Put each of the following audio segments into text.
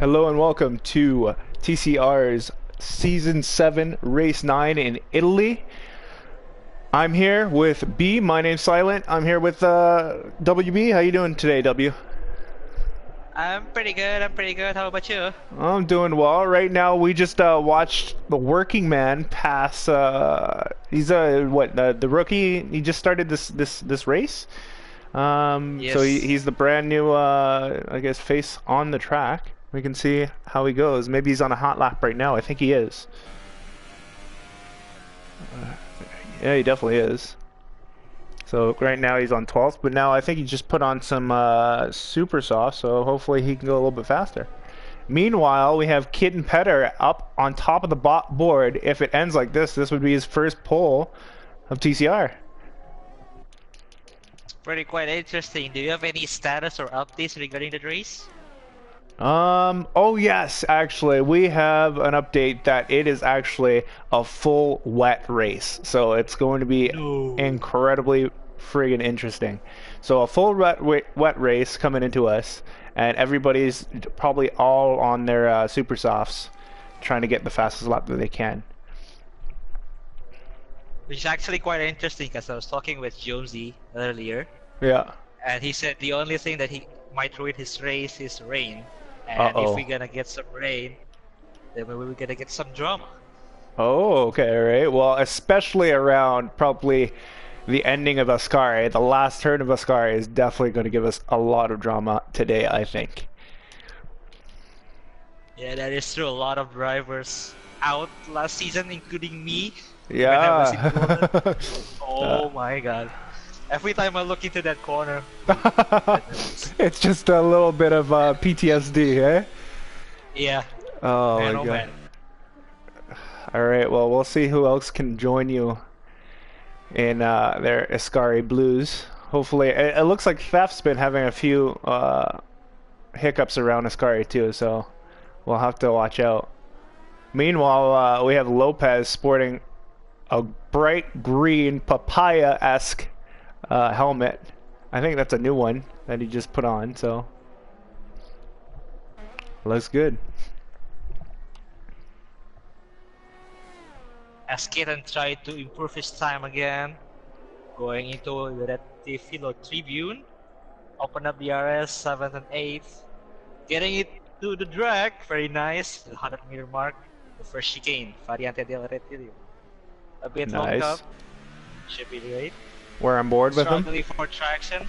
Hello and welcome to TCR's Season 7, Race 9 in Italy. I'm here with B. My name's Silent. I'm here with WB. How you doing today, W? I'm pretty good. I'm pretty good. How about you? I'm doing well. Right now, we just watched the working man pass. He's the rookie. He just started this race. So Yes. he's the brand new, I guess, face on the track. We can see how he goes. Maybe he's on a hot lap right now. I think he is. Yeah, he definitely is. So right now he's on 12th, but now I think he just put on some super soft, so hopefully he can go a little bit faster. Meanwhile, we have Kid and Petter up on top of the board. If it ends like this would be his first pole of TCR. Pretty quite interesting. Do you have any status or updates regarding the race? Oh yes, actually, we have an update that it is actually a full wet race. So it's going to be No. incredibly friggin' interesting. So a full wet race coming into us, and everybody's probably all on their super softs, trying to get the fastest lap that they can. Which is actually quite interesting because I was talking with Jonesy earlier, Yeah. and he said the only thing that he might ruin his race is rain. And if we're Uh-oh. gonna get some rain, then we're gonna get some drama. Oh, okay, all right. Well, especially around probably the ending of Ascari, the last turn of Ascari is definitely going to give us a lot of drama today, I think. Yeah, that is true. A lot of drivers out last season, including me, when I was Yeah. involved. Oh my god. Every time I look into that corner, oh my goodness. It's just a little bit of PTSD, eh? Yeah, Oh man, my oh god. man. All right, well, we'll see who else can join you in their Ascari Blues. Hopefully, it looks like Theft's been having a few hiccups around Ascari too, so we'll have to watch out. Meanwhile, we have Lopez sporting a bright green papaya-esque helmet. I think that's a new one that he just put on, so looks good. As Kitten tried to improve his time again, going into the Retifilo Tribune, open up the RS 7th and 8th, getting it to the drag, very nice, the 100-meter mark, the first chicane, Variante del Retilio. A bit hooked up, Nice. should be great. We're on board with him. Struggling for traction,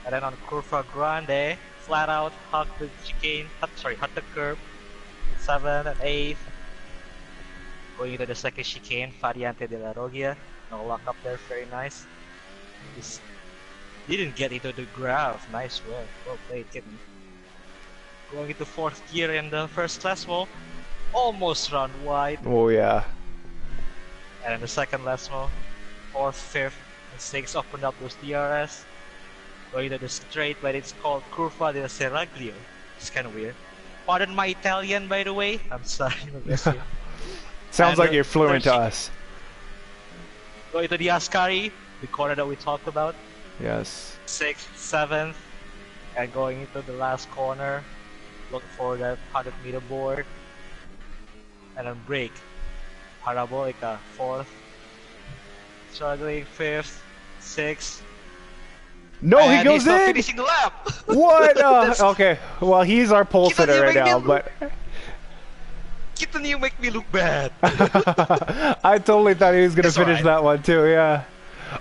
and then on Curva Grande, flat out, hug the chicane, hug the curb, 7th and 8th. Going into the second chicane, Variante de la Rogia. No lock up there, very nice. Just didn't get into the graph. Nice work. Well played, kitten. Going into fourth gear in the first class wall. Almost round wide. Oh yeah. And in the second last wall, fourth, fifth, and sixth opened up those DRS. Going to the straight, but it's called Curva del Seraglio. It's kind of weird. Pardon my Italian, by the way. I'm sorry, miss you. Sounds And like the you're third fluent to chicane. us. Going to the Ascari, the corner that we talked about. Yes. 6th, 7th, and going into the last corner, look for that 100-meter board, and then brake. Parabolica, 4th, struggling 5th, 6th, No, he and he's goes not in. finishing the lap! What? That's, Okay. Well, he's our pole Kita, sitter you right make me now, look, but Kita, you make me look bad. I totally thought he was gonna It's finish alright. that one too. Yeah.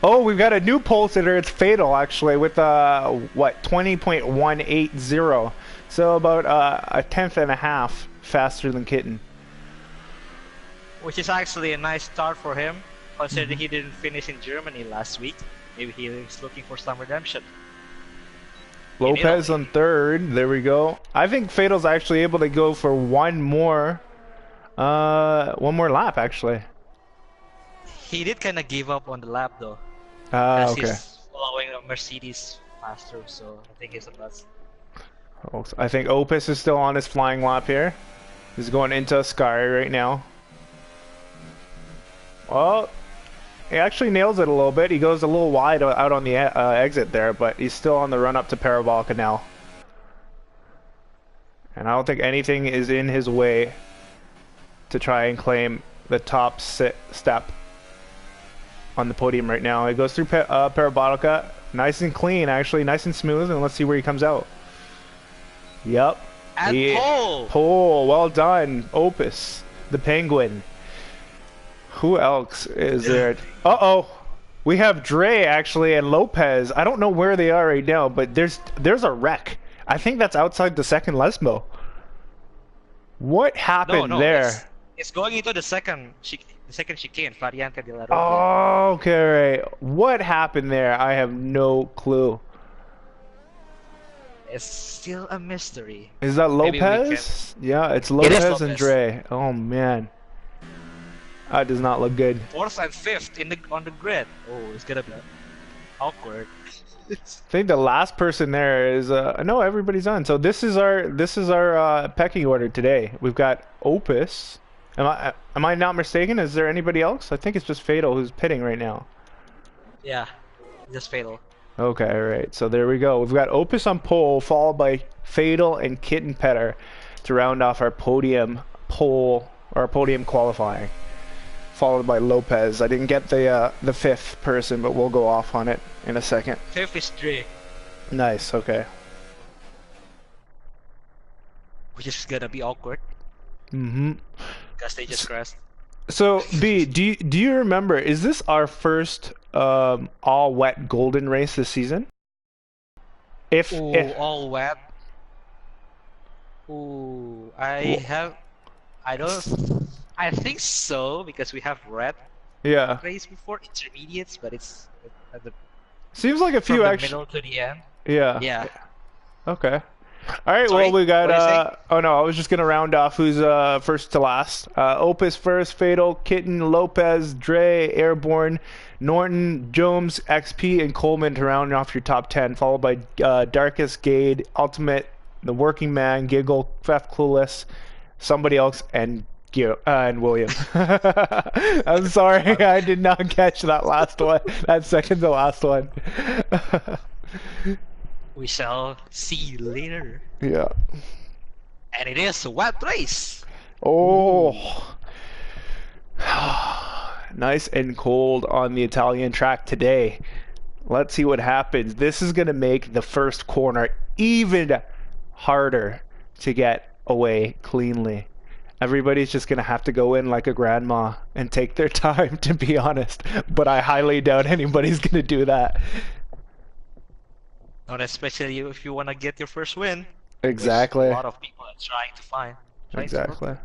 Oh, we've got a new pole sitter. It's Fatal actually with what 20.180. So about a tenth and a half faster than Kitten. Which is actually a nice start for him, considering he didn't finish in Germany last week. Maybe he is looking for some redemption. In Lopez Italy. on third. There we go. I think Fatal's actually able to go for one more lap actually. He did kind of give up on the lap though, as Okay. he's following a Mercedes faster, so I think he's the best. Oh, I think Opus is still on his flying lap here. He's going into Sky right now. Well, he actually nails it a little bit. He goes a little wide out on the exit there, but he's still on the run up to Parabolica now. And I don't think anything is in his way to try and claim the top step on the podium right now. It goes through Parabotica. Nice and clean, actually. Nice and smooth. And let's see where he comes out. Yep. And pole! Pole. Well done. Opus. The Penguin. Who else is there? Uh-oh. We have Dre, actually, and Lopez. I don't know where they are right now, but there's a wreck. I think that's outside the second Lesmo. What happened there? It's going into the second chicane, Variante de la Roca. Oh, okay, right. What happened there? I have no clue. It's still a mystery. Is that Lopez? Yeah, it's Lopez and Dre. Oh man, that does not look good. Fourth and fifth on the grid. Oh, it's gonna be awkward. I think the last person there is no, everybody's on. So this is our pecking order today. We've got Opus. Am I not mistaken? Is there anybody else? I think it's just Fatal who's pitting right now. Yeah, just Fatal. Okay, all right. So there we go. We've got Opus on pole, followed by Fatal and Kitten Petter to round off our podium pole or our podium qualifying. Followed by Lopez. I didn't get the fifth person, but we'll go off on it in a second. Fifth is Dre. Nice. Okay. Which is gonna be awkward. Mm-hmm. Because they just crashed. So B, do you remember? Is this our first all wet golden race this season? If all wet. Ooh, I think so because we have red. Yeah. Race before intermediates, but it's at the seems like a few from the actually. middle to the end. Yeah. Yeah. Okay. All right. Sorry, well, we got. Oh no, I was just gonna round off who's first to last. Opus first, Fatal, Kitten, Lopez, Dre, Airborne, Norton, Jones, XP, and Coleman to round off your top 10, followed by Darkest, Gade, Ultimate, The Working Man, Giggle, Fef, Clueless, somebody else, and William. I'm sorry, I did not catch that last one. That second to last one. We shall see later. Yeah. And it is a wet race. Oh. Nice and cold on the Italian track today. Let's see what happens. This is going to make the first corner even harder to get away cleanly. Everybody's just going to have to go in like a grandma and take their time, to be honest. But I highly doubt anybody's going to do that. Not especially if you want to get your first win. Exactly. A lot of people are trying to find. Exactly.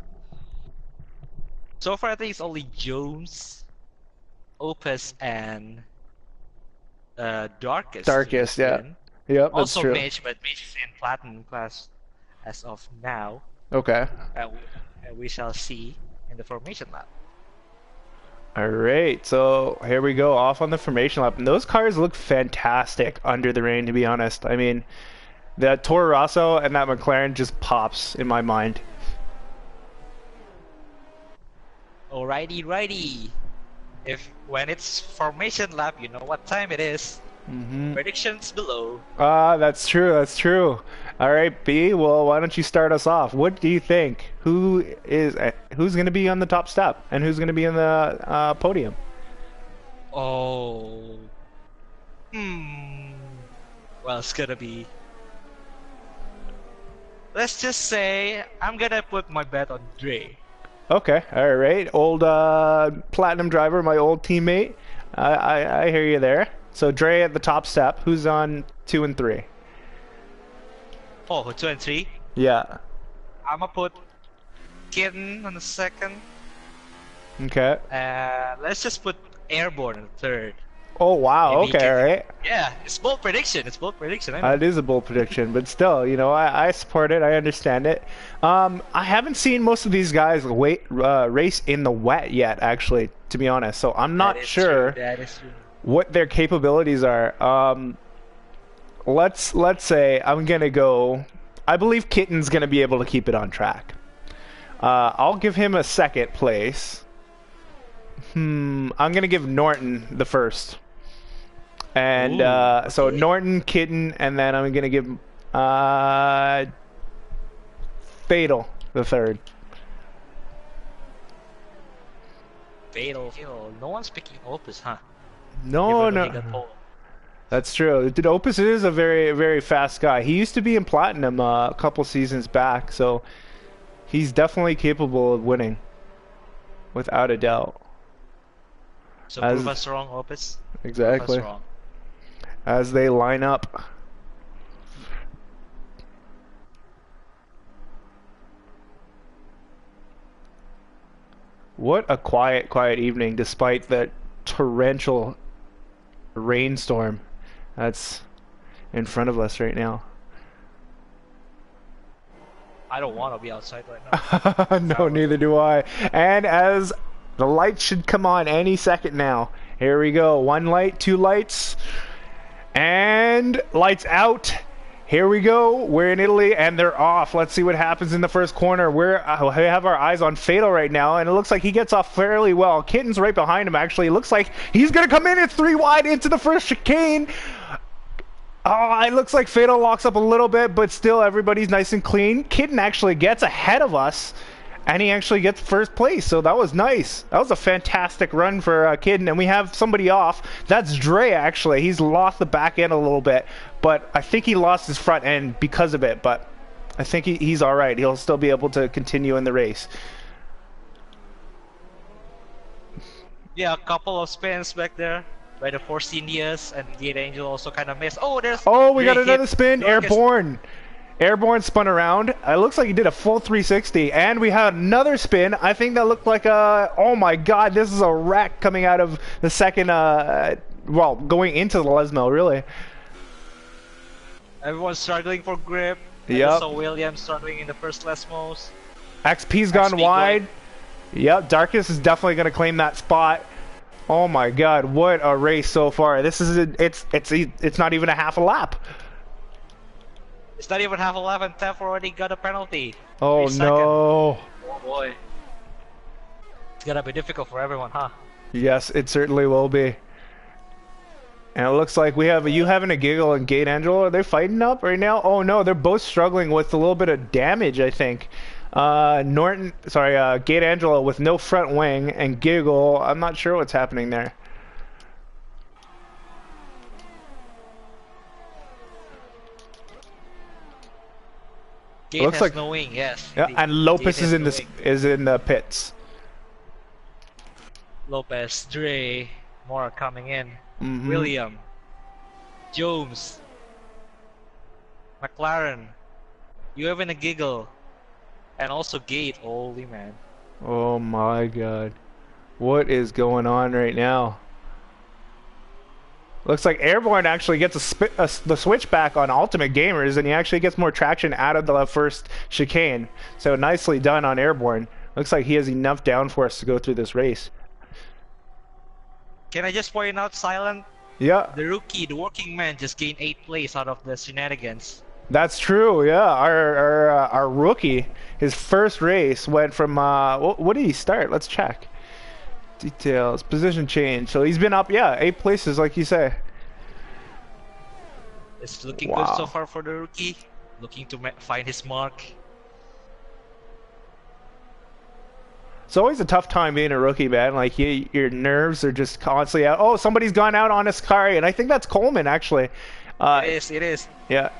So far, I think it's only Jones, Opus, and Darkest. Darkest, yeah. Yep, that's also true. Mitch, but Mitch is in Platinum class as of now. Okay. We shall see in the formation lap. Alright, so here we go, off on the formation lap. And those cars look fantastic under the rain, to be honest. I mean, the Toro Rosso and that McLaren just pops in my mind. Alrighty, righty. When it's formation lap, you know what time it is. Predictions below. That's true, that's true. Alright, B, well, why don't you start us off? What do you think? Who's going to be on the top step? And who's going to be in the podium? Oh. Well, it's going to be... Let's just say I'm going to put my bet on Dre. Okay, alright. Old Platinum driver, my old teammate. I hear you there. So Dre at the top step. Who's on 2 and 3? Oh, 2 and 3? Yeah. I'm gonna put Kitten on the second. Okay. Let's just put Airborne on the third. Oh wow, Maybe okay, alright. Yeah, it's bold prediction. It's bold prediction. It is a bold prediction, but still, you know, I support it. I understand it. I haven't seen most of these guys race in the wet yet, actually, to be honest. So I'm not sure what their capabilities are. Let's say I'm gonna go. I believe Kitten's gonna be able to keep it on track. I'll give him a second place. I'm gonna give Norton the first. And so Norton, Kitten, and then I'm gonna give Fatal, the third. Fatal. No one's picking Opus, huh? No, Even though he no. got pole. That's true. Dude, Opus is a very, very fast guy. He used to be in Platinum a couple seasons back, so he's definitely capable of winning, without a doubt. So prove As us wrong, Opus. Prove us exactly wrong. as they line up. What a quiet, quiet evening, despite the torrential rainstorm that's in front of us right now. I don't want to be outside right now. No, neither do I. And as the lights should come on any second now. Here we go. One light, two lights, and lights out. Here we go. We're in Italy, and they're off. Let's see what happens in the first corner. We have our eyes on Fatal right now, and it looks like he gets off fairly well. Kitten's right behind him, actually. It looks like he's going to come in at 3 wide into the first chicane. Oh, it looks like Fatal locks up a little bit, but still everybody's nice and clean. Kitten actually gets ahead of us, and he actually gets first place, so that was nice. That was a fantastic run for Kitten, and we have somebody off. That's Dre, actually. He's lost the back end a little bit, but I think he lost his front end because of it, but I think he's all right. He'll still be able to continue in the race. Yeah, a couple of spins back there by the Force Indias, and Gate Angel also kind of missed. Oh, there's. Oh, we got great another hit. spin. Dorcas. Airborne. Airborne spun around. It looks like he did a full 360, and we had another spin. I think that looked like a. Oh my God! This is a wreck coming out of the second. Well, going into the Lesmo, really. Everyone's struggling for grip. Yep. So Williams struggling in the first Lesmos. XP's gone XP wide. Yep. Darkus is definitely going to claim that spot. Oh my God! What a race so far. This is it's not even a half a lap. It's not even half a lap, and Tef already got a penalty. Oh 3 seconds. no. Oh boy. It's gonna be difficult for everyone, huh? Yes, it certainly will be. And it looks like we have you having a giggle and Gate Angel. Are they fighting up right now? Oh no, they're both struggling with a little bit of damage, I think. Gate Angelo with no front wing, and Giggle, I'm not sure what's happening there. Gate looks has like- no wing, yes. Yeah, and Lopez Gate is has in no the wing. pits. Lopez, Dre, more coming in. Mhm. William, Jones, McLaren, you having a giggle, and also Gate. Holy man. Oh my God, what is going on right now? Looks like Airborne actually gets the switch back on Ultimate Gamers, and he actually gets more traction out of the first chicane. So nicely done on Airborne. Looks like he has enough downforce to go through this race. Can I just point out, Silent? Yeah, The rookie, the working man, just gained 8th place out of the shenanigans. that's true. Yeah, our rookie, his first race went from what did he start? Let's check. Details, position change. So he's been up, yeah, 8 places, like you say. It's looking Wow. good so far for the rookie. Looking to find his mark. It's always a tough time being a rookie, man. Like your nerves are just constantly out. Oh, somebody's gone out on Ascari, and I think that's Coleman actually. It is. Yeah.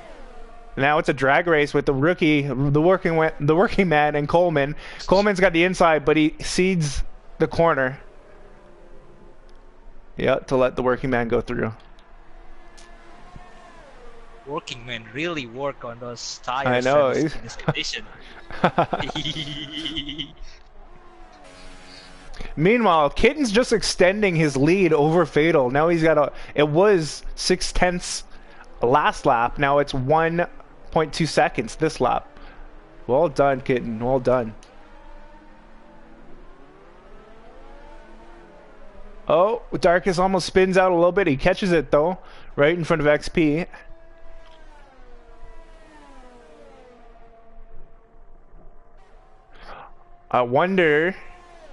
Now it's a drag race with the rookie, the working man, and Coleman. Coleman's got the inside, but he cedes the corner. Yeah, to let the working man go through. Working man really work on those tires I know, in he's- this condition. Meanwhile, Kitten's just extending his lead over Fatal. Now he's got it was 6/10 last lap. Now it's 1.2 seconds this lap. Well done, Kitten. Well done. Oh, Darkus almost spins out a little bit. He catches it though, right in front of XP. I wonder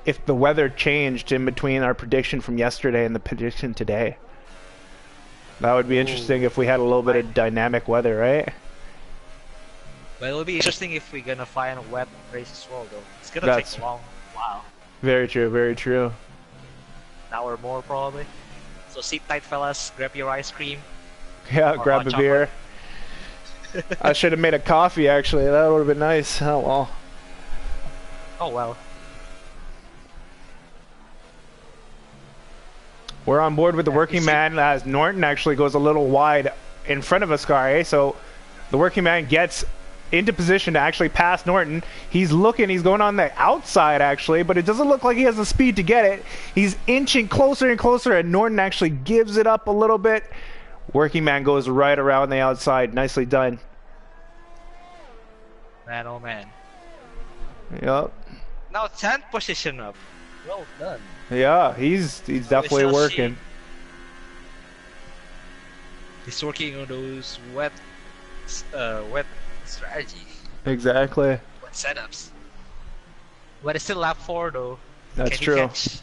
if the weather changed in between our prediction from yesterday and the prediction today. That would be interesting if we had a little bit of dynamic weather, right? But it'll be interesting if we're gonna find a wet race as well, though. It's gonna take That's a long while, very true, very true. an hour or more probably. So sit tight, fellas. Grab your ice cream Yeah, or grab hot a chocolate. beer. I should have made a coffee actually. That would have been nice. Oh well. Oh well. We're on board with the Yeah, you working see, man as Norton actually goes a little wide in front of Ascari. So the working man gets into position to actually pass Norton. He's looking, he's going on the outside actually, but it doesn't look like he has the speed to get it. He's inching closer and closer, and Norton actually gives it up a little bit. Working man goes right around the outside. Nicely done. man, oh man. Yep. Now 10th position up. Well done. Yeah, he's definitely shall working. see. He's working on those wet strategy, Exactly. wet setups. But it's still lap 4 though. That's Can he true. catch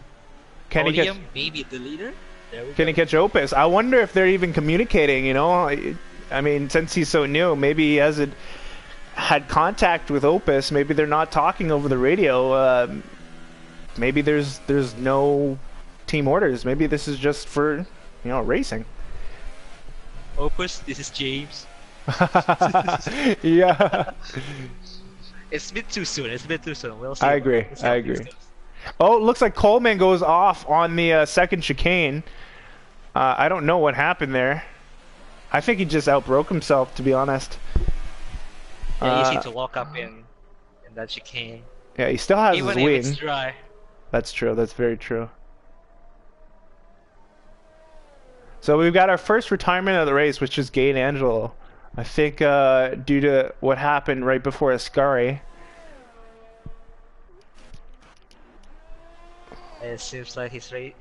Can he podium? catch? Maybe the leader? There we Can go. he catch Opus? I wonder if they're even communicating. You know, I mean, since he's so new, maybe he hasn't had contact with Opus. Maybe they're not talking over the radio. Maybe there's no team orders. Maybe this is just for racing. Opus, this is James. Yeah, It's a bit too soon. It's a bit too soon. We'll see. I agree. We'll see I how this agree. goes. Oh, it looks like Coleman goes off on the second chicane. I don't know what happened there. I think he just outbroke himself, to be honest. Yeah, easy to walk up in that chicane. Yeah, he still has Even his if wing. it's dry. That's true. That's very true. So we've got our first retirement of the race, which is Gabe Angelo. I think due to what happened right before Ascari. It seems like he's ready.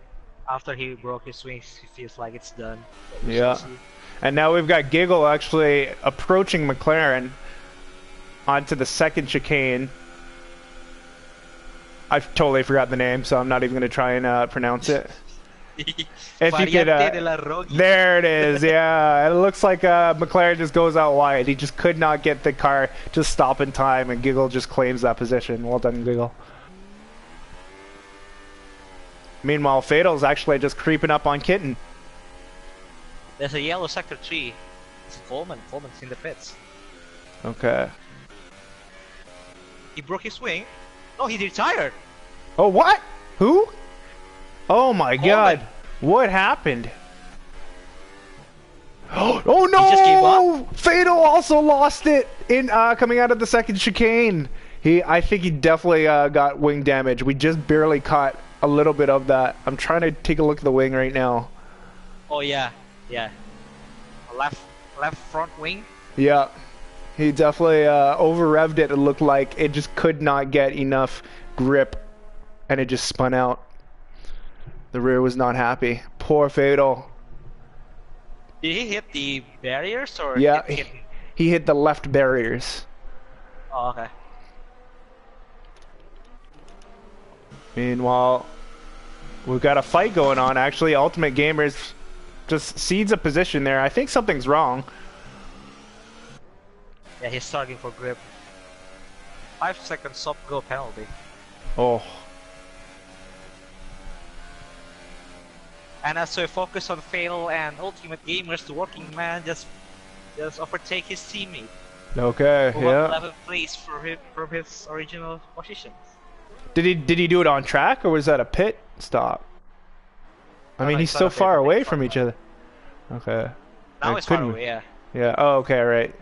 After he broke his wings, he feels like it's done. But we Yeah. shall see. And now we've got Giggle actually approaching McLaren onto the second chicane. I've totally forgot the name, so I'm not even going to try and pronounce it. If you could, Variante de la Rogi. there it is. Yeah, it looks like McLaren just goes out wide. He just could not get the car to stop in time, and Giggle just claims that position. Well done, Giggle. Meanwhile, Fatal's actually just creeping up on Kitten. There's a yellow sector 3. It's Coleman. Coleman's in the pits. Okay. He broke his wing. No, he retired. Oh, what? Who? Oh my Coleman. God! What happened? Oh He just gave no! Fatal also lost it in coming out of the second chicane. I think he definitely got wing damage. We just barely caught a little bit of that. I'm trying to take a look at the wing right now. Oh yeah, yeah. Left front wing. Yeah, he definitely over revved it. It looked like it just could not get enough grip, and it just spun out. The rear was not happy. Poor Fatal. Did he hit the barriers or Yeah, hit? he hit the left barriers. Oh, okay. Meanwhile, we've got a fight going on. Actually, Ultimate Gamers just cedes a position there. I think something's wrong. Yeah, he's targeting for grip. 5-second stop go penalty. Oh, And as we focus on Fatal and Ultimate Gamers, the working man just overtake his teammate. okay, Move up yeah. 11th place from his original position. Did he do it on track or was that a pit stop? I mean, no, he's it's not so a pit, far I think away it's from far each other. Okay. Now I it's far couldn't- away, yeah. Yeah. Oh, okay. Right.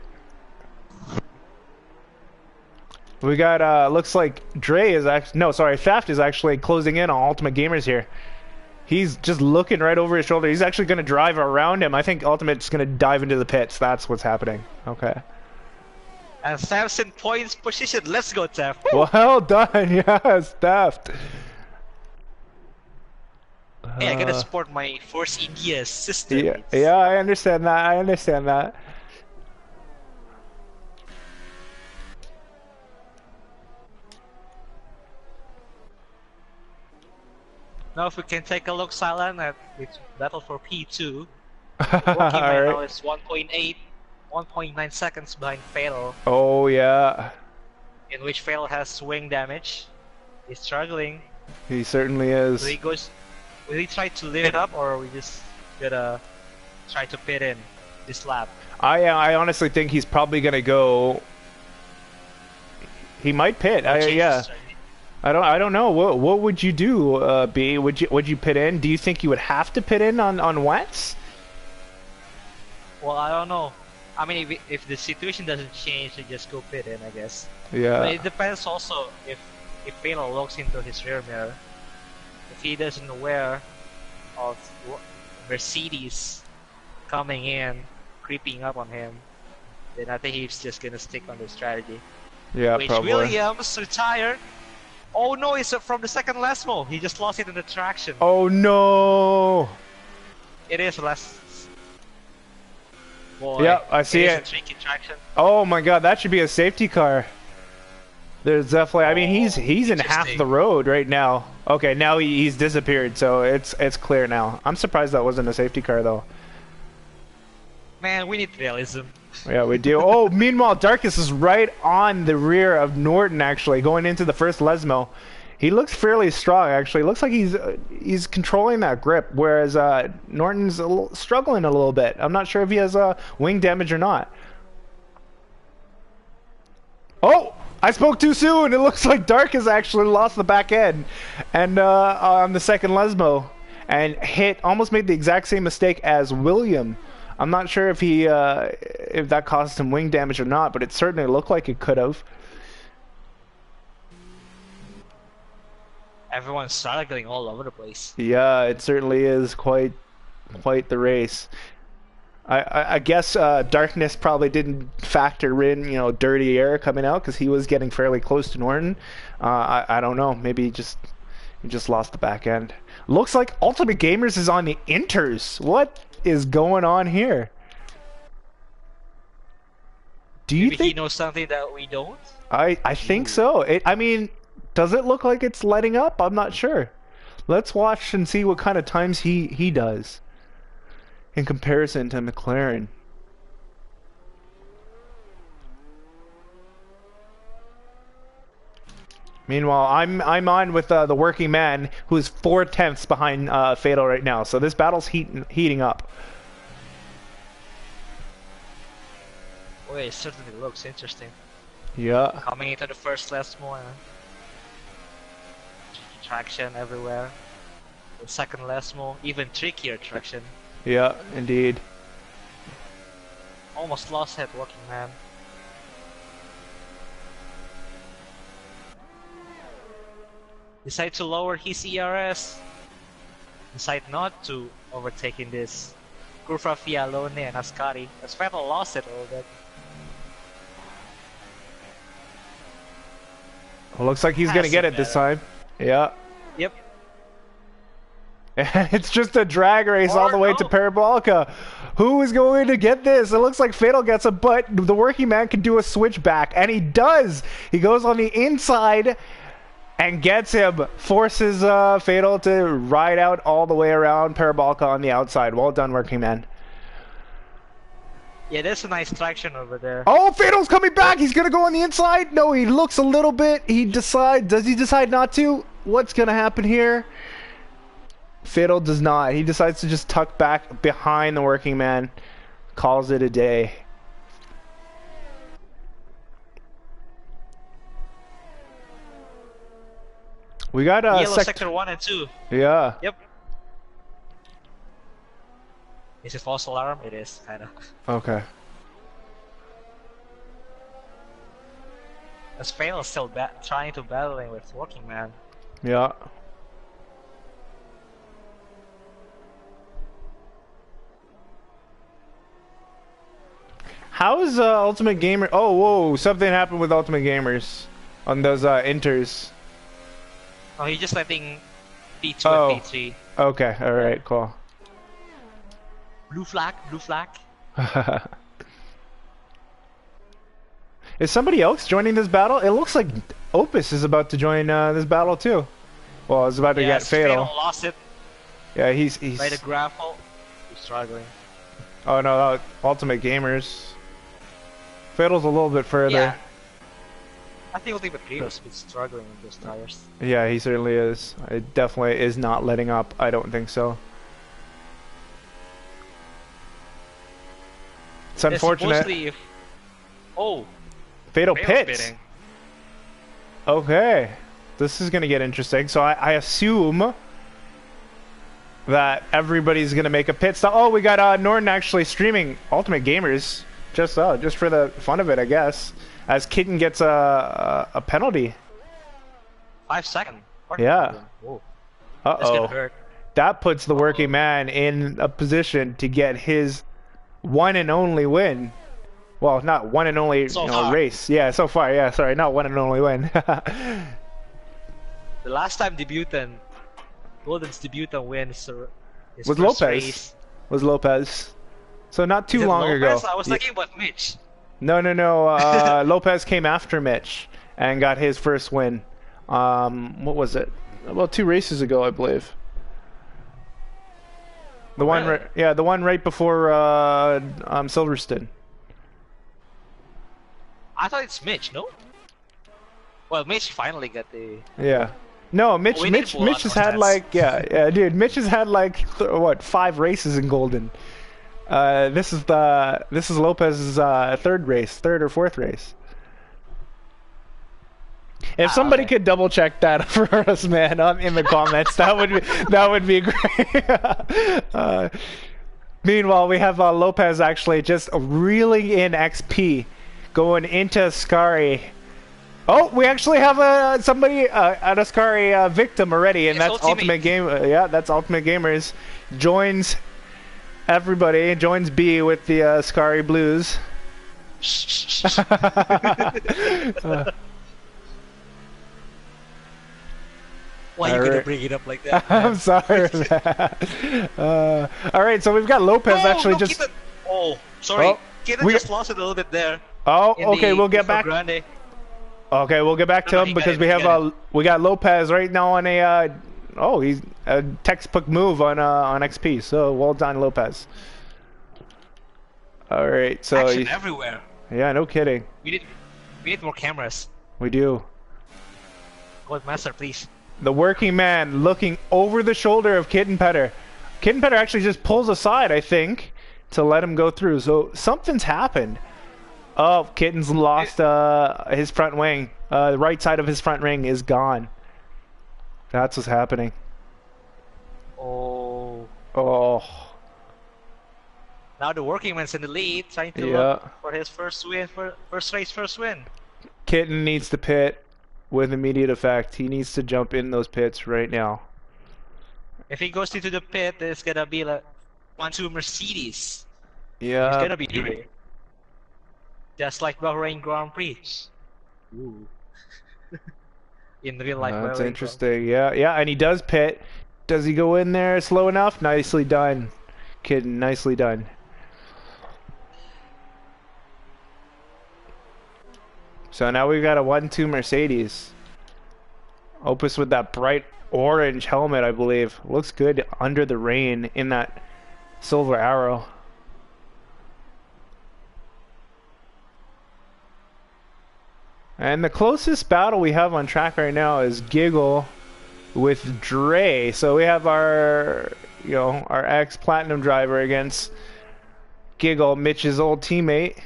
We got looks like Dre is actually no, sorry, Faft is actually closing in on Ultimate Gamers here. He's just looking right over his shoulder. He's actually going to drive around him. I think Ultimate's going to dive into the pits. That's what's happening. Okay. And Samson points position. Let's go, Tef. Well done. Yes, Theft. Hey, I gotta support my Force India sister. Yeah, yeah, I understand that. I understand that. Now, if we can take a look, Silent, at its battle for P2. All Working right now right. is 1.8. 1.9 seconds behind Fatal, Oh yeah, in which Fatal has swing damage. He's struggling. he certainly So is. he goes. Will he try to leave it up, or we just gonna try to pit in this lap? I honestly think he's probably gonna go. He might pit. Or change his Yeah. strategy? I don't know. What would you do, B? Would you pit in? Do you think you would have to pit in on Wentz? Well, I don't know. I mean, if the situation doesn't change, they just go pit in, I guess. But Yeah. it depends also if Fatal looks into his rear mirror. If he doesn't aware of Mercedes coming in, creeping up on him, then I think he's just gonna stick on the strategy. Yeah, Which probably. Williams retired. Oh no, it's from the second Lesmo. He just lost it in the traction. Oh no! It is less. Boy, Yep, I see is it. a tricky traction. Oh my God, that should be a safety car. There's definitely. I mean, he's in half Interesting. the road right now. Okay, now he's disappeared, so it's clear now. I'm surprised that wasn't a safety car though. Man, we need realism. Yeah, we do. Oh, meanwhile, Darkus is right on the rear of Norton, actually, going into the first Lesmo. He looks fairly strong, actually. Looks like he's controlling that grip, whereas Norton's struggling a little bit. I'm not sure if he has wing damage or not. Oh, I spoke too soon. It looks like Darkus actually lost the back end, and on the second Lesmo, and almost made the exact same mistake as William. I'm not sure if if that caused him wing damage or not, but it certainly looked like it could have. Everyone's struggling all over the place. Yeah, it certainly is quite the race. I guess darkness probably didn't factor in, dirty air coming out because he was getting fairly close to Norton. I don't know. Maybe he just lost the back end. Looks like Ultimate Gamers is on the inters. What is going on here? Do you Maybe think he knows something that we don't? I think so. I mean, does it look like it's letting up? I'm not sure. Let's watch and see what kind of times he does in comparison to McLaren. Meanwhile, I'm on with the working man, who is 4/10 behind Fatal right now. So this battle's heating up. Oh, it certainly looks interesting. Yeah. Coming into the first Lesmo, traction everywhere. The second Lesmo, even trickier traction. Yeah, indeed. Almost lost that working man. Decide to lower his ERS. Decide not to overtake in this. Curva Fialone and Ascari. As Vettel lost it a little bit. Well, looks like he's gonna get it this time. Yeah. Yep. And it's just a drag race all the way to no. Parabolica. Who is going to get this? It looks like Fatal gets it, but the working man can do a switchback, and he does. He goes on the inside and gets him. Forces Fatal to ride out all the way around Parabolica on the outside. Well done, working man. Yeah, there's a nice traction over there. Oh, Fatal's coming back. He's going to go on the inside. No, he looks a little bit. Does he decide not to? What's going to happen here? Fatal does not. He decides to just tuck back behind the working man. Calls it a day. We got Yellow sector 1 and 2. Yeah. Yep. Is it false alarm? It is, kinda. Okay. As Fatal is still trying to battling with working man. Yeah. How is Ultimate Gamer? Oh, whoa! Something happened with Ultimate Gamers on those inters. Oh, he's just letting P2 Oh. and P3. Okay. All right. Cool. Blue flag, blue flag. Is somebody else joining this battle? It looks like Opus is about to join this battle too. Well, it's about to get Fatal. Lost it Yeah, he's. by the grapple. He's struggling. Oh no, Ultimate Gamers. Vettel's a little bit further. Yeah, I think Ultimate Grievo's been struggling with those tires. Yeah, he certainly is. It definitely is not letting up. I don't think so. It's Yeah, unfortunate. supposedly if oh, Fatal Bale's pits. bidding. Okay. This is going to get interesting. So I assume that everybody's going to make a pit stop. Oh, we got Norton actually streaming Ultimate Gamers. Just for the fun of it, I guess. As Kitten gets a penalty. 5 seconds. Yeah. Whoa, that's gonna Uh-oh. hurt. That puts the working man in a position to get his one and only win. Well, not one and only So far. race. Yeah, so far. Yeah, sorry, not one and only win. The last time debutant, Golden's debutant wins his Was first Lopez. race. Was Lopez. So not too Is it long Lopez? ago. I was thinking about Mitch. No. Lopez came after Mitch and got his first win. What was it? About 2 races ago, I believe. The one, really? the one right before Silverstone. I thought it's Mitch, no? Well, Mitch finally got the. Yeah. No, Mitch We need more has on had stats. like dude, Mitch has had like what 5 races in Golden. This is Lopez's third or fourth race. If somebody okay. could double check that for us, man, in the comments, that would be great. Meanwhile, we have Lopez actually just reeling in XP, going into Ascari. Oh, we actually have somebody an Ascari victim already, and It's that's Ultimate. Ultimate Game. Yeah, that's Ultimate Gamers. Joins everybody. Joins B with the Ascari Blues. Why are you gonna Alright. bring it up like that? I'm sorry. All right, so we've got Lopez actually just. Kitten. Oh, sorry. Oh, Kitten we- just lost it a little bit there. Oh, in okay, the we'll get Curva back. Grande. Okay, we'll get back to No, him he got because it, we he have got we got Lopez right now on a oh, he's a textbook move on XP. So well done, Lopez. All right, so Action everywhere. yeah, no kidding, We need more cameras. we do. Gold Master, please. The working man looking over the shoulder of Kitten Petter. Kitten Petter actually just pulls aside, I think, to let him go through. So something's happened. Oh, Kitten's lost his front wing. The right side of his front wing is gone. That's what's happening. Oh. Oh, Now the working man's in the lead, trying to Yeah. look for his first win, first win. Kitten needs to pit with immediate effect. He needs to jump in those pits right now. If he goes into the pit, it's gonna be like 1-2 Mercedes. Yeah. It's gonna be here. Just like Bahrain Grand Prix. Ooh. In real life, That's Bahrain interesting. Yeah, and he does pit. Does he go in there slow enough? Nicely done, Kitten. Nicely done. So now we've got a 1-2 Mercedes. Opus with that bright orange helmet, I believe. Looks good under the rain in that silver arrow. And the closest battle we have on track right now is Giggle with Dre. So we have our, our ex-Platinum driver against Giggle, Mitch's old teammate.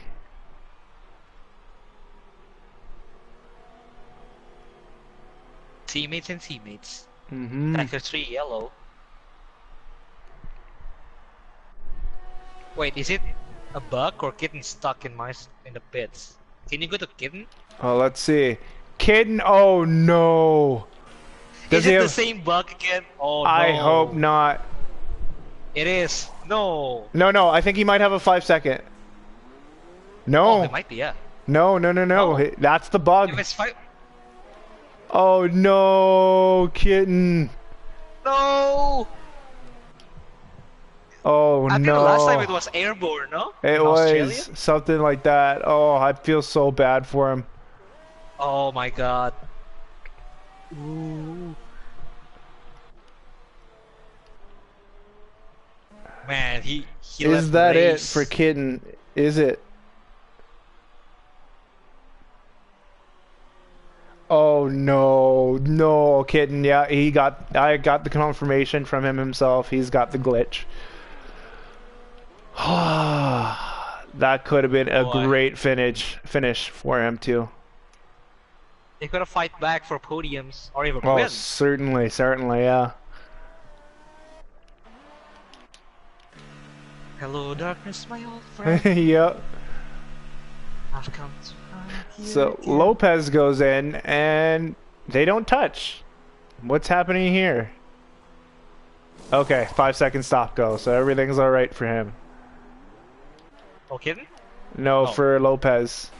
Teammates and teammates. Mm-hmm. Sector 3 yellow. Wait, is it a bug or Kitten stuck in the pits? Can you go to Kitten? Oh, let's see. Kitten, oh no. Is it the same bug again? Oh no. I hope not. It is. No. No, I think he might have a 5-second. No. Oh, it might be, yeah. No. No. That's the bug. If it's 5. Oh no, Kitten. No! Oh I think no. the last time it was airborne, no? It In was Australia? something like that. Oh, I feel so bad for him. Oh my god. Ooh. Man, he left Is the that it race. for Kitten? Is it? Oh no, no, kitten. Yeah, I got the confirmation from him himself. He's got the glitch. That could have been a Boy, great finish for him too. they could have fight back for podiums or even Oh, win. certainly, certainly, yeah. Hello, darkness, my old friend. Yep. I've come to find you So again. Lopez goes in and they don't touch. What's happening here? Okay, 5 second stop go, so everything's alright for him. Oh, kidding? No, Oh, for Lopez.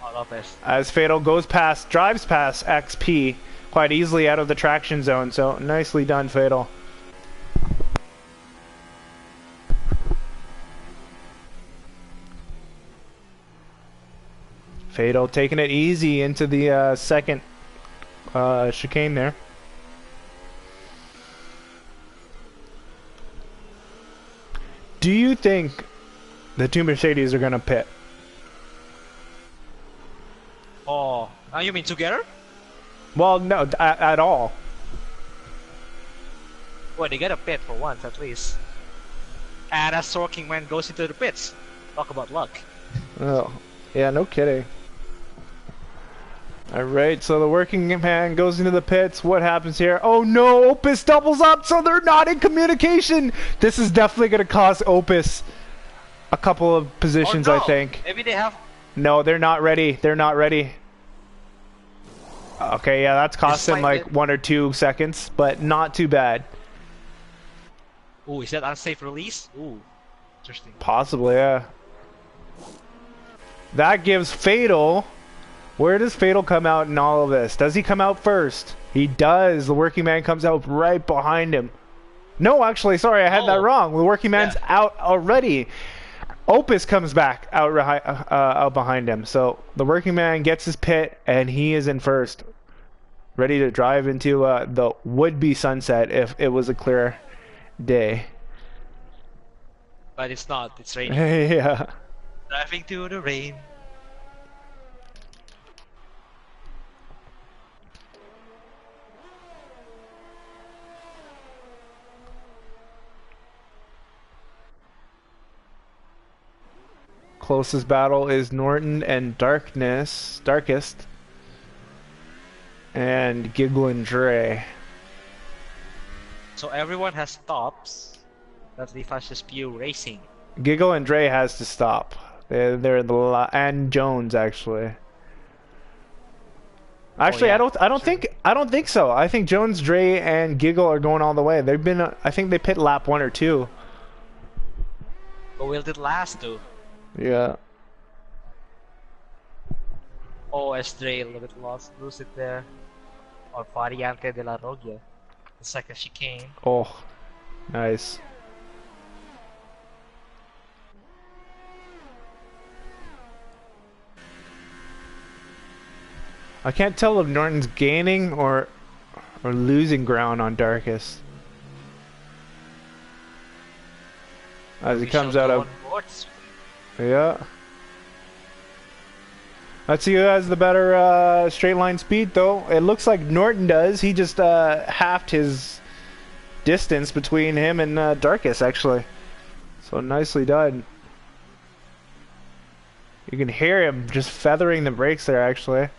oh, Lopez. As Fatal drives past XP quite easily out of the traction zone, so nicely done, Fatal. Fatal taking it easy into the second chicane there. Do you think the two Mercedes are going to pit? Oh, you mean together? Well, no, at all. Well, they get a pit for once at least. And as Working Man goes into the pits. Talk about luck. Oh, yeah, no kidding. Alright, so the working man goes into the pits. What happens here? Oh no, Opus doubles up, so they're not in communication! This is definitely going to cost Opus a couple of Or positions, I no, think. maybe they have. No, they're not ready. They're not ready. Okay, yeah, that's cost him like 1 or 2 seconds, but not too bad. Ooh, is that unsafe release? Ooh, interesting. Possibly, yeah. That gives Fatal... Where does Fatal come out in all of this? Does he come out first? He does. The working man comes out right behind him. No, actually, sorry, I had that wrong. The working man's out already. Opus comes back out behind him. So the working man gets his pit, and he is in first. Ready to drive into the would-be sunset if it was a clear day. But it's not, it's raining. Yeah. Driving through the rain. Closest battle is Norton and Darkest, and Giggle and Dre. So everyone has stops. That's the fastest Pew racing. Giggle and Dre has to stop. They're the and Jones actually. Actually, yeah, I don't think so. I think Jones, Dre, and Giggle are going all the way. They've been. I think they pit lap 1 or 2. But will it last though? Yeah. Oh, Dre a little bit lose it there. Or Variante de la Rogia. The second chicane. Oh, nice. I can't tell if Norton's gaining or losing ground on Darkest. As he comes out of... Yeah. Let's see who has the better straight line speed, though. It looks like Norton does. He just halved his distance between him and Darkest, actually. So nicely done. You can hear him just feathering the brakes there, actually.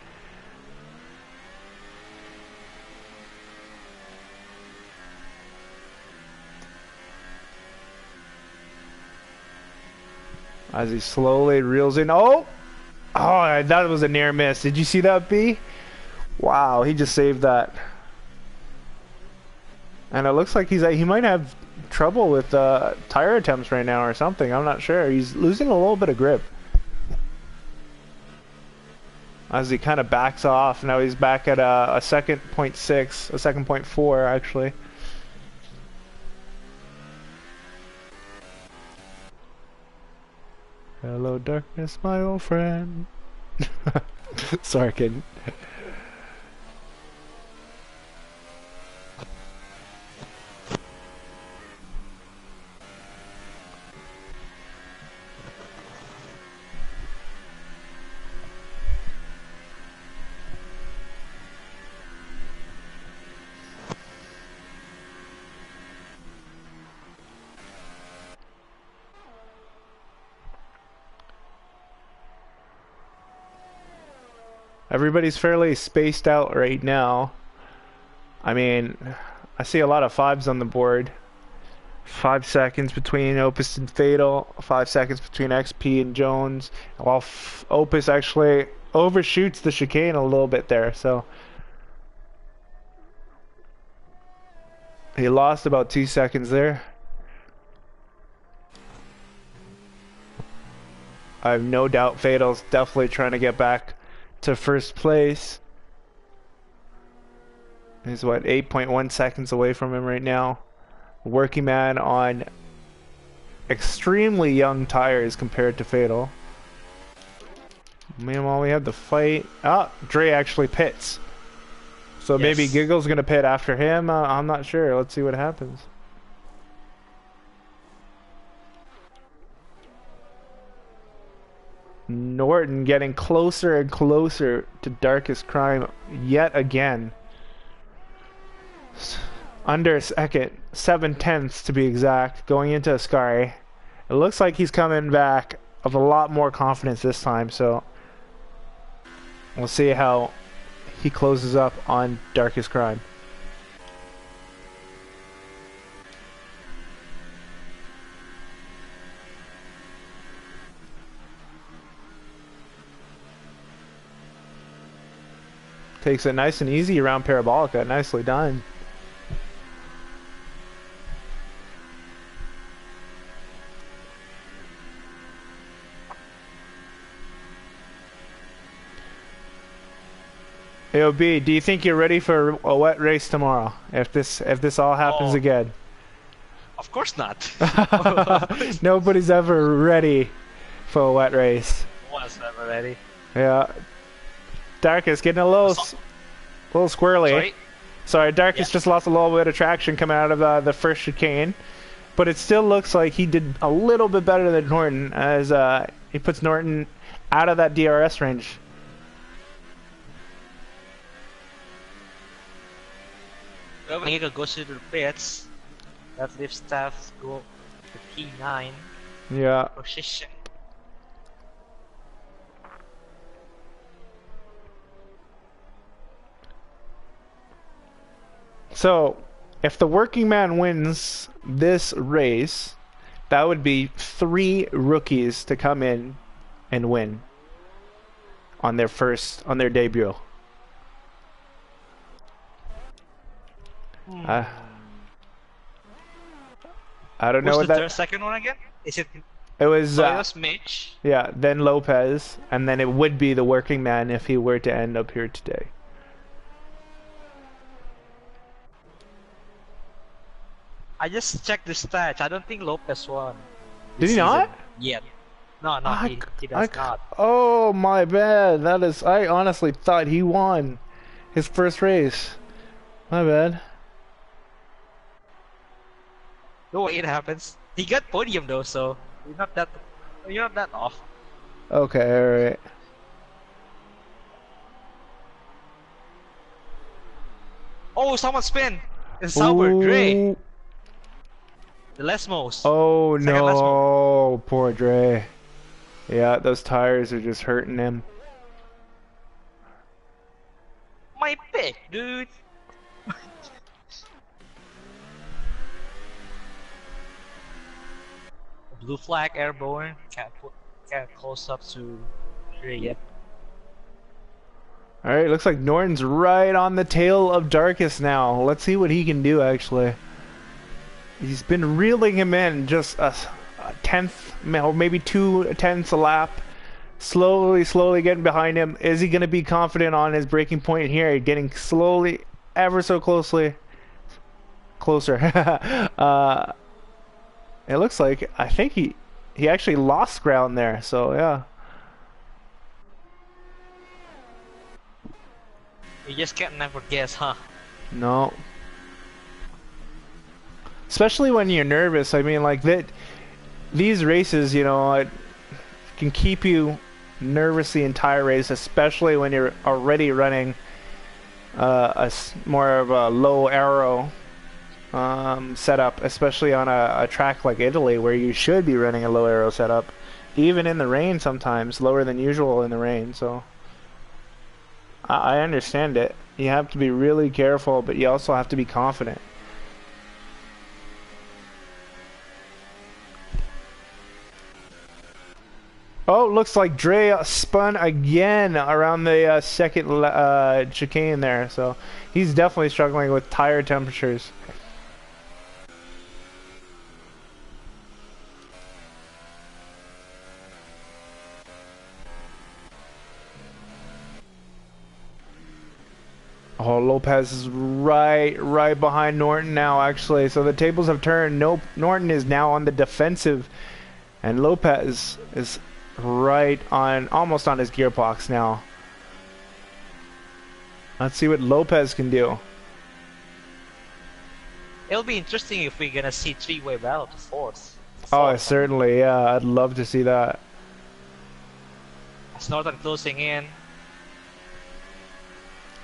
As he slowly reels in. Oh! Oh, that was a near miss. Did you see that, B? Wow, he just saved that. And it looks like he might have trouble with tire attempts right now or something. I'm not sure. He's losing a little bit of grip. As he kind of backs off. Now he's back at a second 0.6, a second 0.4 actually. Hello darkness, my old friend. Sorry, kid. Everybody's fairly spaced out right now. I mean, I see a lot of fives on the board. 5 seconds between Opus and Fatal, 5 seconds between XP and Jones, while Opus actually overshoots the chicane a little bit there, so he lost about 2 seconds there. I have no doubt Fatal's definitely trying to get back to first place. He's what, 8.1 seconds away from him right now. Working Man on extremely young tires compared to Fatal. Meanwhile, we have the fight. Ah, Dre actually pits. So Yes. maybe Giggle's gonna pit after him. I'm not sure. Let's see what happens. Norton getting closer and closer to Darkest Crime yet again. Under a second, 7/10 to be exact, going into Ascari. It looks like he's coming back with a lot more confidence this time, so we'll see how he closes up on Darkest Crime. Takes it nice and easy around Parabolica. Nicely done. AOB, do you think you're ready for a wet race tomorrow? If this all happens again? Of course not. Nobody's ever ready for a wet race. Was never ready. Yeah. Darkest getting a little squirrely. Sorry, Darkest just lost a little bit of traction coming out of the first chicane. But it still looks like he did a little bit better than Norton as he puts Norton out of that DRS range. Well, when Giga goes to the pits, that leaves staff go to P9 Yeah. position. So, if the working man wins this race, that would be 3 rookies to come in and win on their debut. I don't know Who's what the that. second one again? Is it It was Mitch? yeah, then Lopez, and then it would be the working man if he were to end up here today. I just checked the stats. I don't think Lopez won. Did he not? Yet. No, he does not. Oh my bad. That is. I honestly thought he won his first race. My bad. No way it happens. He got podium though, so you're not that off. Okay, all right. Oh, someone spin. It's Sauber, Dre. Ooh. The Lesmos. Oh Second no, poor Dre. Yeah, those tires are just hurting him. My pick, dude. Blue flag airborne. Can't close up to Dre yet. Alright, looks like Norton's right on the tail of Darkest now. Let's see what he can do, actually. He's been reeling him in just a tenth, or maybe 2/10 a lap. Slowly getting behind him. Is he going to be confident on his braking point here? Getting slowly, ever so closer. It looks like, I think he actually lost ground there, so yeah. You just can't never guess, huh? No. Especially when you're nervous. I mean, like these races, you know, it can keep you nervous the entire race, especially when you're already running more of a low aero setup, especially on a track like Italy, where you should be running a low aero setup, even in the rain sometimes, lower than usual in the rain. So I understand it. You have to be really careful, but you also have to be confident. Oh, looks like Dre spun again around the second chicane there, so he's definitely struggling with tire temperatures. Oh, Lopez is right behind Norton now, actually. So the tables have turned. Nope, Norton is now on the defensive, and Lopez is right on, almost on his gearbox now. Let's see what Lopez can do. It'll be interesting if we're gonna see three-way battle to fourth. Oh, certainly, yeah. I'd love to see that. As Norton closing in,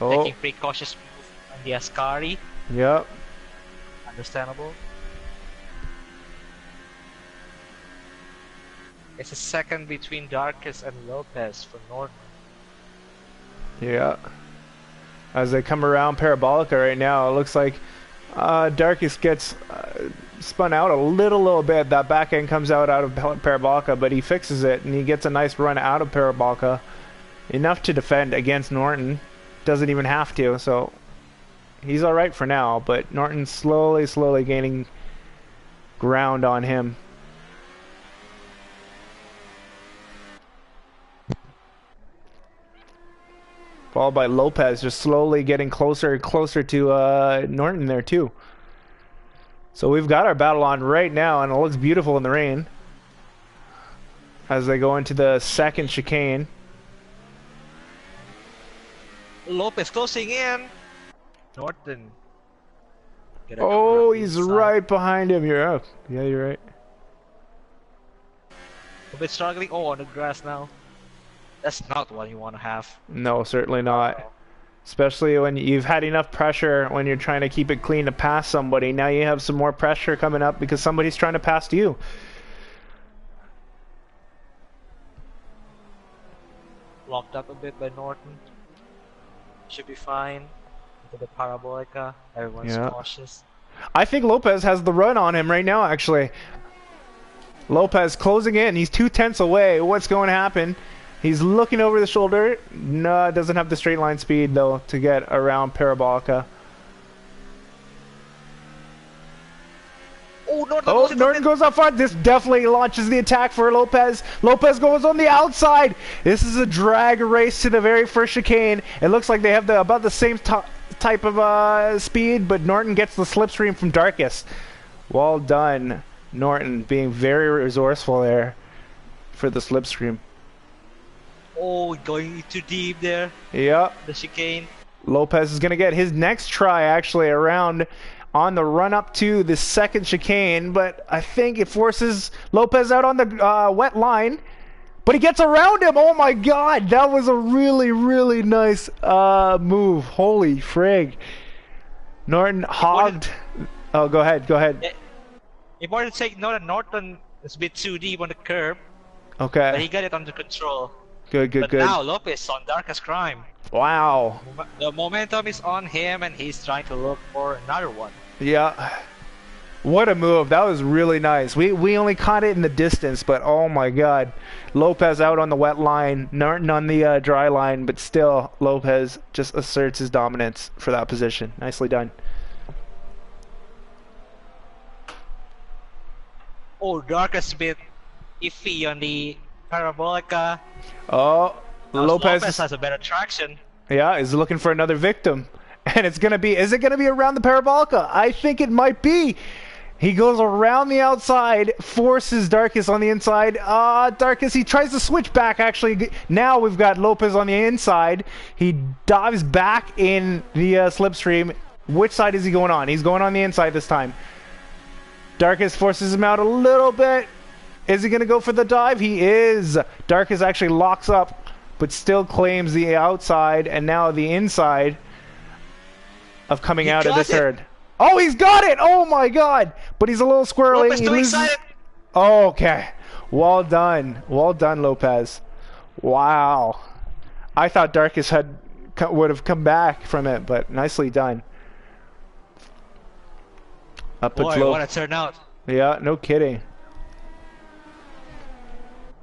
Oh, taking precautious move on the Ascari. yep. Understandable. It's a second between Darkest and Lopez for Norton. Yeah. As they come around Parabolica right now, it looks like Darkest gets spun out a little bit. That back end comes out of Parabolica, but he fixes it and he gets a nice run out of Parabolica. Enough to defend against Norton. Doesn't even have to, so he's alright for now, but Norton's slowly gaining ground on him. Followed by Lopez, just slowly getting closer and closer to Norton there too. So we've got our battle on right now, and it looks beautiful in the rain. As they go into the second chicane. Lopez closing in. Norton. Oh, he's right behind him. You're up. Yeah, you're right. A bit struggling. Oh, on the grass now. That's not what you want to have. No, certainly not. Especially when you've had enough pressure when you're trying to keep it clean to pass somebody. Now you have some more pressure coming up because somebody's trying to pass you. Locked up a bit by Norton. Should be fine. Into the Parabolica. Everyone's cautious. I think Lopez has the run on him right now, actually. Lopez closing in. He's 2/10 away. What's going to happen? He's looking over the shoulder. No, doesn't have the straight line speed, though, to get around Parabolica. Oh, Norton goes up front. This definitely launches the attack for Lopez. Lopez goes on the outside. This is a drag race to the very first chicane. It looks like they have about the same type of speed, but Norton gets the slipstream from Darkest. Well done, Norton, being very resourceful there for the slipstream. Oh, going too deep there. Yep. The chicane. Lopez is going to get his next try, actually, around on the run up to the second chicane, but I think it forces Lopez out on the wet line, but he gets around him. Oh my god, that was a really nice move. Holy frig. Norton hogged. Oh, go ahead. Important to take note that Norton is a bit too deep on the curb, Okay. but he got it under control. Good. But now Lopez on Darkest Crime. Wow. The momentum is on him and he's trying to look for another one. Yeah. What a move. That was really nice. We only caught it in the distance, but oh my god. Lopez out on the wet line, Norton on the dry line, but still Lopez just asserts his dominance for that position. Nicely done. Oh, Darkest bit iffy on the Parabolica. Oh, Lopez has a better traction. Yeah, is looking for another victim. And it's going to be, is it going to be around the Parabolica? I think it might be. He goes around the outside, forces Darkest on the inside. Darkest, he tries to switch back, actually. Now we've got Lopez on the inside. He dives back in the slipstream. Which side is he going on? He's going on the inside this time. Darkest forces him out a little bit. Is he going to go for the dive? He is. Darkest actually locks up, but still claims the outside, and now the inside of coming out of this herd. Oh, he's got it! Oh my god! But he's a little squirrely. Lopez too excited. Oh, okay. Well done. Well done, Lopez. Wow. I thought Darkest had would have come back from it, but nicely done. Up at Boy, low. what a turnout. Yeah, no kidding.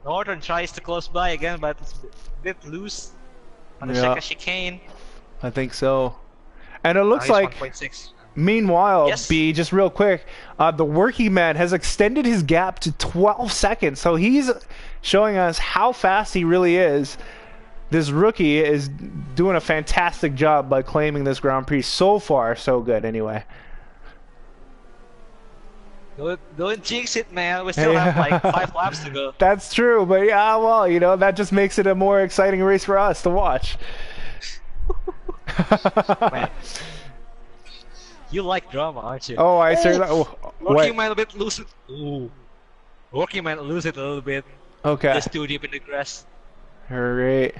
Norton tries to close by again, but it's a bit loose on the Yeah, second chicane. I think so. And it Now looks he's like, 1.6. meanwhile, Yes. B, just real quick, the working man has extended his gap to 12 seconds. So he's showing us how fast he really is. This rookie is doing a fantastic job by claiming this Grand Prix. So far, so good anyway. Don't jinx it, man. We still have like 5 laps to go. That's true, but yeah, well, you know, that just makes it a more exciting race for us to watch. Man, you like drama, aren't you? Oh, I say that. Oh, Working wait. man a bit lose it. Ooh. Working man lose it a little bit. Okay. Just too deep in the grass. Alright.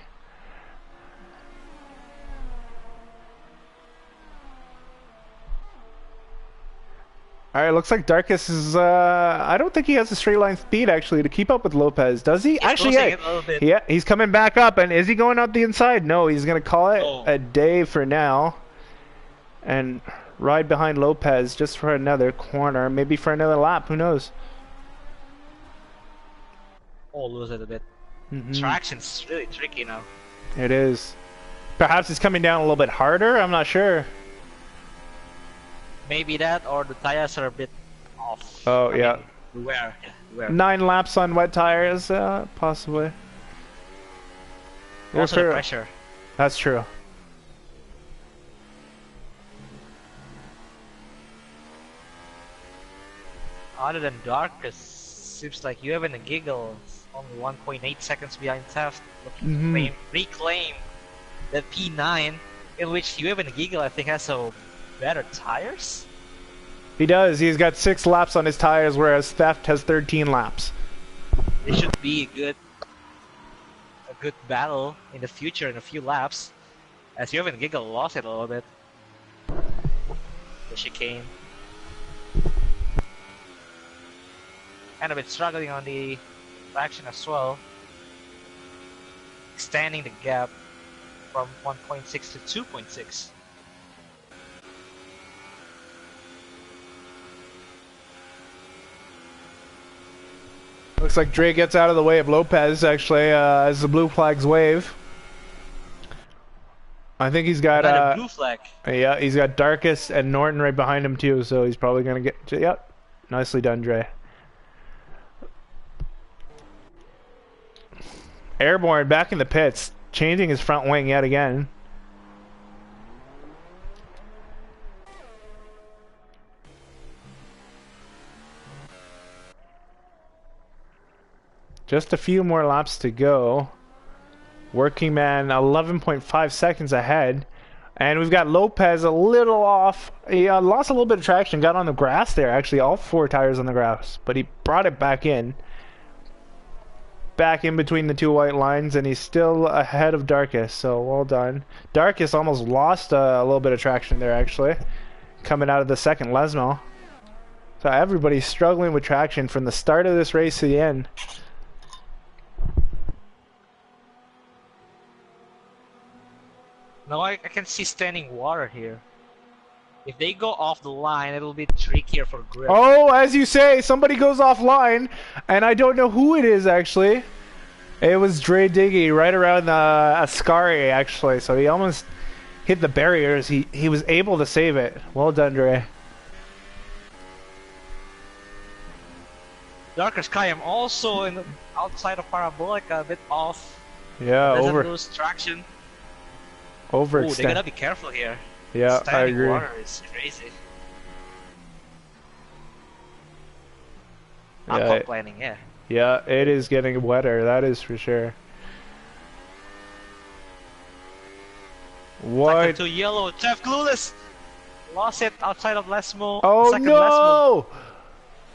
Alright, looks like Darkus is, I don't think he has a straight line speed, actually, to keep up with Lopez. Does he? He's Actually, closing yeah. it a little bit. Yeah, he's coming back up, and is he going out the inside? No, he's going to call it Oh. a day for now. And ride behind Lopez just for another corner, maybe for another lap, who knows? Oh, lose it a bit. Mhm. Traction's really tricky now. It is. Perhaps it's coming down a little bit harder, I'm not sure. Maybe that, or the tires are a bit off. Oh, I yeah. mean, the wear. Yeah, the wear. 9 laps on wet tires, possibly. Also the You're pressure. That's true. Other than Darkus, seems like you have a giggle. Only 1.8 seconds behind Taft, looking to reclaim the P9, in which you have a giggle, I think, has a better tires. He does. He's got 6 laps on his tires, whereas Theft has 13 laps. It should be a good battle in the future in a few laps, as you have a giggle lost it a little bit. The chicane. And a bit struggling on the traction as well, extending the gap from 1.6 to 2.6. Looks like Dre gets out of the way of Lopez, actually, as the blue flags wave. I think he's got, Another blue flag. yeah, he's got Darkus and Norton right behind him, too, so he's probably going to get, yep. Nicely done, Dre. Airborne back in the pits, changing his front wing yet again. Just a few more laps to go. Working man 11.5 seconds ahead. And we've got Lopez a little off. He lost a little bit of traction, got on the grass there, actually, all 4 tires on the grass. But he brought it back in. Back in between the 2 white lines, and he's still ahead of Darkus, so well done. Darkus almost lost a little bit of traction there, actually, coming out of the second Lesmo. So everybody's struggling with traction from the start of this race to the end. Now I can see standing water here. If they go off the line, it'll be trickier for grip. Oh, as you say, somebody goes offline, and I don't know who it is, actually. It was Dre Diggy right around Ascari, actually, so he almost hit the barriers. He was able to save it. Well done, Dre. Darker Sky, I'm also in the outside of Parabolic, a bit off. Yeah, Doesn't lose traction. Oh, they overextend. gotta be careful here. Yeah, I Standing agree. water is crazy. I'm Yeah, complaining, yeah. yeah, it is getting wetter, that is for sure. What? Second to yellow, Jeff Clueless! Lost it outside of Lesmo. Oh Second Lesmo. no!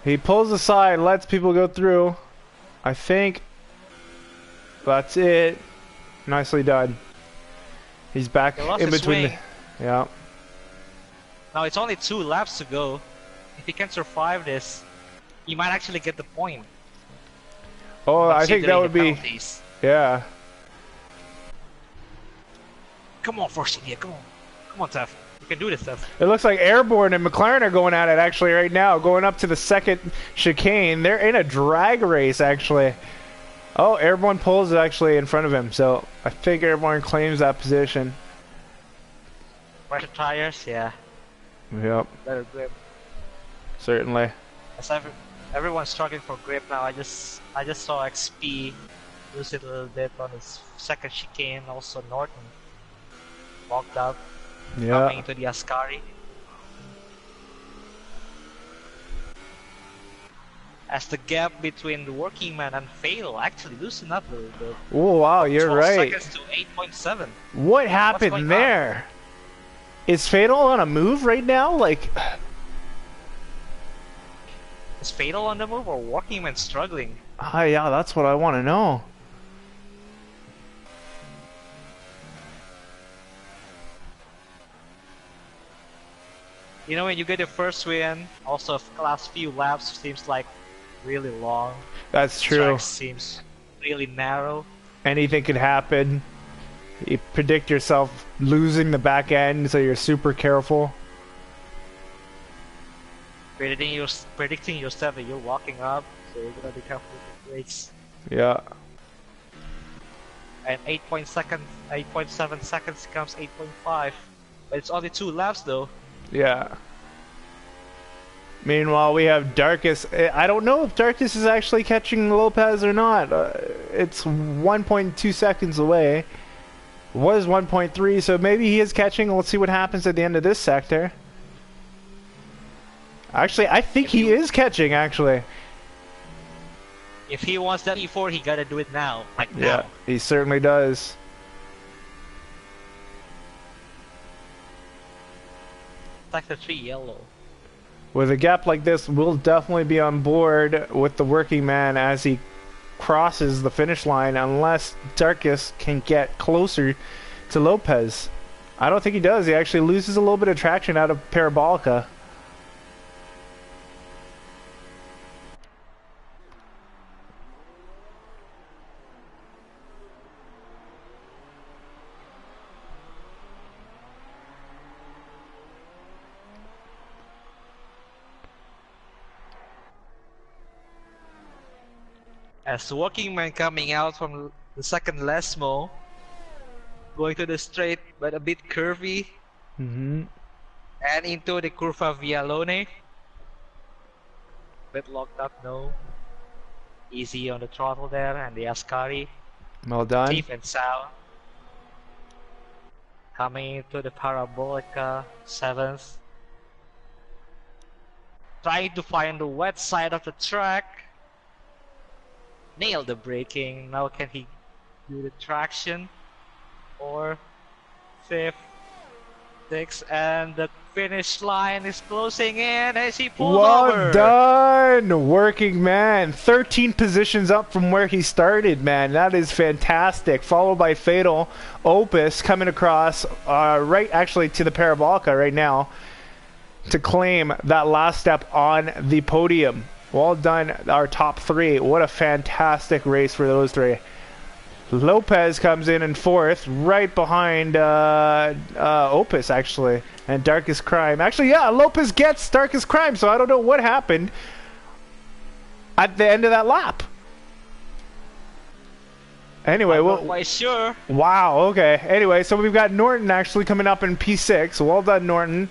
He pulls aside, lets people go through. I think that's it. Nicely done. He's back He lost in his between. swing. Yeah. Now it's only 2 laps to go. If he can survive this, he might actually get the point. Oh, I think that considering would the be. penalties. Yeah. Come on, Force India, come on. Come on, Tef. You can do this, Tef. It looks like Airborne and McLaren are going at it actually right now, going up to the second chicane. They're in a drag race actually. Oh, Airborne pulls actually in front of him, so I think Airborne claims that position. Pressure tires, yeah. Yep. Better grip. Certainly. As everyone's struggling for grip now. I just saw XP lose it a little bit on his second chicane. Also Norton walked up, coming Yeah. into the Ascari. As the gap between the working man and Fatal actually loosened up a little bit. Oh wow, you're 12 right. seconds to 8.7. What going happened there? Is Fatal on a move right now? Like, Is Fatal on the move or working man struggling? ah, yeah, that's what I want to know. You know, when you get your first win, also the last few laps seems like really long. That's true. Track seems really narrow. Anything could happen. You predict yourself losing the back end, so you're super careful. Predicting yourself that you're walking up, so you're gonna be careful with the brakes. Yeah. And 8.7 seconds becomes 8.5. But it's only 2 laps though. Yeah. Meanwhile, we have Darkus. I don't know if Darkus is actually catching Lopez or not. It's 1.2 seconds away. Was 1.3, so maybe he is catching. Let's see what happens at the end of this sector. Actually, I think he is catching, actually. If he wants that E4, he gotta do it now. Like Yeah, now. he certainly does. Sector 3 yellow. With a gap like this, we'll definitely be on board with the working man as he crosses the finish line, unless Darkus can get closer to Lopez. I don't think he does. He actually loses a little bit of traction out of Parabolica. As the working man coming out from the second Lesmo, going to the straight but a bit curvy, Mm-hmm. and into the Curva Vialone. Bit locked up, no. Easy on the throttle there, and the Ascari, Well done. safe and sound. Coming into the Parabolica 7th. Trying to find the wet side of the track. Nailed the braking. Now can he do the traction? 4th, 5th, 6th, and the finish line is closing in as he pulls over. Well done, working man. 13 positions up from where he started, man. That is fantastic. Followed by Fatal Opus coming across right actually to the Parabolica right now to claim that last step on the podium. Well done, our top 3. What a fantastic race for those 3. Lopez comes in 4th, right behind Opus, actually, and Darkest Crime. Actually, yeah, Lopez gets Darkest Crime, so I don't know what happened at the end of that lap. Anyway, I'm well, not quite sure. wow, okay. Anyway, so we've got Norton actually coming up in P6. Well done, Norton.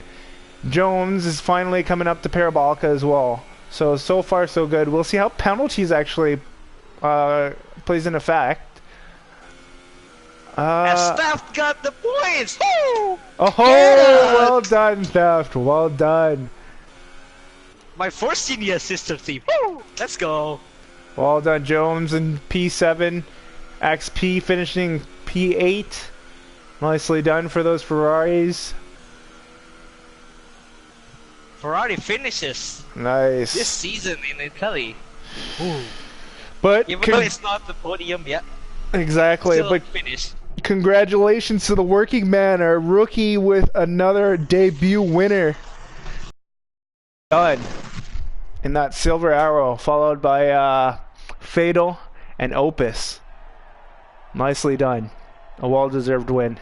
Jones is finally coming up to Parabolica as well. So far, so good. We'll see how penalties actually plays in effect. And Theft got the points! Woo! Oh, Yeah! well done, Theft. Well done. My first senior sister team. Woo! Let's go. Well done, Jones in P7. XP finishing P8. Nicely done for those Ferraris. Ferrari finishes Nice. this season in Italy. Ooh. But Even though it's not the podium yet, exactly, still but finished. congratulations to the working man, our rookie with another debut winner. Done in that silver arrow, followed by Fatal and Opus. Nicely done. A well-deserved win.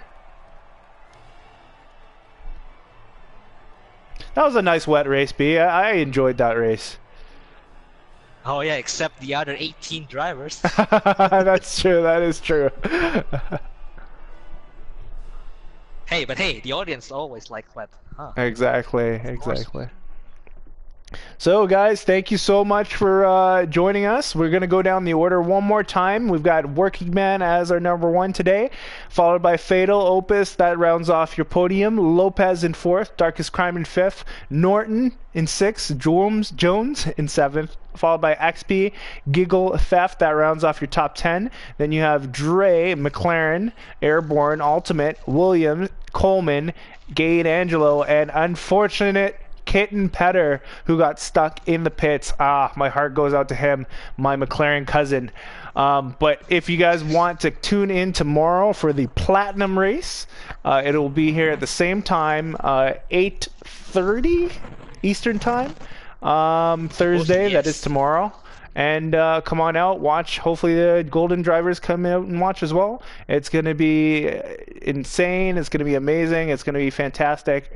That was a nice wet race, B. I enjoyed that race. Oh yeah, except the other 18 drivers. That's true. That is true. Hey, but hey, the audience always like wet. Huh? Exactly. Of course. Exactly. So, guys, thank you so much for joining us. We're going to go down the order one more time. We've got Working Man as our number one today, followed by Fatal, Opus, that rounds off your podium. Lopez in fourth, Darkest Crime in fifth, Norton in sixth, Jones in seventh, followed by XP, Giggle, Theft, that rounds off your top 10. Then you have Dre, McLaren, Airborne, Ultimate, Williams, Coleman, Gade Angelo, and unfortunate Kitten Petter, who got stuck in the pits. Ah, my heart goes out to him, my McLaren cousin. But if you guys want to tune in tomorrow for the Platinum race, it will be here at the same time, 8:30 Eastern time, Thursday. That is Yes. tomorrow. And come on out, watch. Hopefully the Golden Drivers come out and watch as well. It's going to be insane. It's going to be amazing. It's going to be fantastic.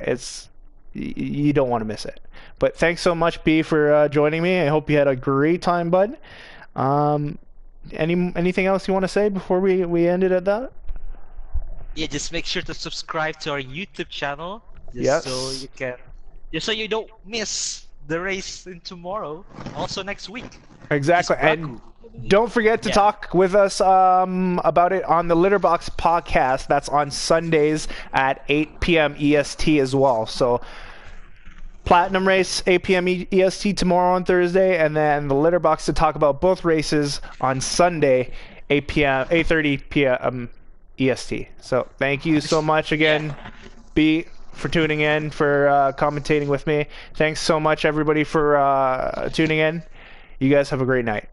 You don't want to miss it. But thanks so much, B, for joining me. I hope you had a great time, bud. Anything else you want to say before we end it at that? Yeah, just make sure to subscribe to our YouTube channel, Yes. just so you don't miss the race in tomorrow. Also next week. Which is Exactly. And Baku, I believe. don't forget to Yeah. talk with us about it on the Litterbox podcast. That's on Sundays at 8 p.m. EST as well. So Platinum race 8 p.m. EST tomorrow on Thursday, and then the Litterbox to talk about both races on Sunday 8:30 p.m. EST. So thank you so much again, B, for tuning in, for commentating with me. Thanks so much, everybody, for tuning in. You guys have a great night.